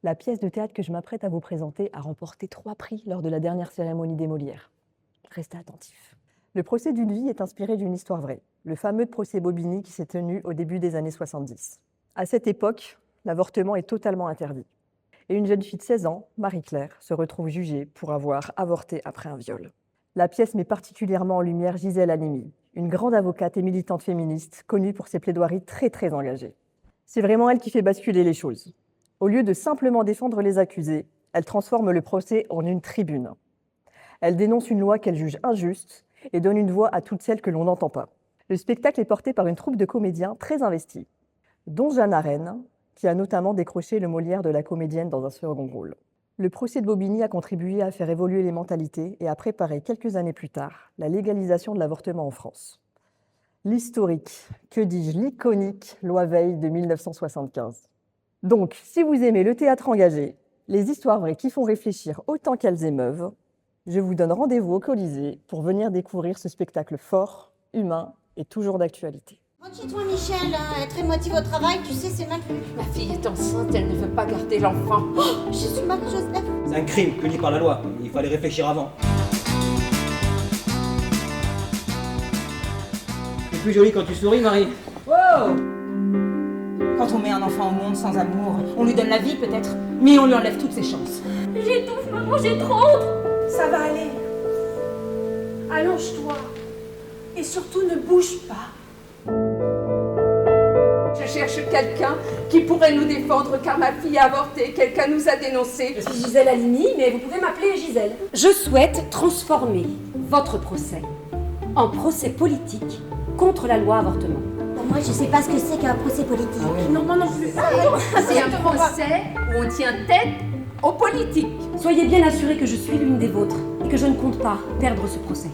La pièce de théâtre que je m'apprête à vous présenter a remporté 3 prix lors de la dernière cérémonie des Molières. Restez attentifs. Le procès d'une vie est inspiré d'une histoire vraie, le fameux procès Bobigny qui s'est tenu au début des années 70. À cette époque, l'avortement est totalement interdit. Et une jeune fille de 16 ans, Marie-Claire, se retrouve jugée pour avoir avorté après un viol. La pièce met particulièrement en lumière Gisèle Halimi, une grande avocate et militante féministe connue pour ses plaidoiries très engagées. C'est vraiment elle qui fait basculer les choses. Au lieu de simplement défendre les accusés, elle transforme le procès en une tribune. Elle dénonce une loi qu'elle juge injuste et donne une voix à toutes celles que l'on n'entend pas. Le spectacle est porté par une troupe de comédiens très investis, dont Jeanne Arène, qui a notamment décroché le Molière de la comédienne dans un second rôle. Le procès de Bobigny a contribué à faire évoluer les mentalités et à préparer quelques années plus tard la légalisation de l'avortement en France. L'historique, que dis-je, l'iconique loi Veil de 1975. Donc, si vous aimez le théâtre engagé, les histoires vraies qui font réfléchir autant qu'elles émeuvent, je vous donne rendez-vous au Colisée pour venir découvrir ce spectacle fort, humain et toujours d'actualité. Rentre chez toi, Michel, être très motivée au travail, tu sais, c'est mal vu. Ma fille est enceinte, elle ne veut pas garder l'enfant. Oh, je suis Marie-Joseph. C'est un crime puni par la loi. Il fallait réfléchir avant. C'est plus joli quand tu souris, Marie. Wow! Quand on met un enfant au monde sans amour, on lui donne la vie peut-être, mais on lui enlève toutes ses chances. J'étouffe, maman, j'ai trop honte. Ça va aller. Allonge-toi. Et surtout, ne bouge pas. Je cherche quelqu'un qui pourrait nous défendre car ma fille a avorté, quelqu'un nous a dénoncé. Je suis Gisèle Halimi, mais vous pouvez m'appeler Gisèle. Je souhaite transformer votre procès en procès politique contre la loi avortement. Bon, moi, je sais pas ce que c'est qu'un procès politique. Non, moi non plus. C'est un procès où on tient tête aux politiques. Soyez bien assurés que je suis l'une des vôtres et que je ne compte pas perdre ce procès.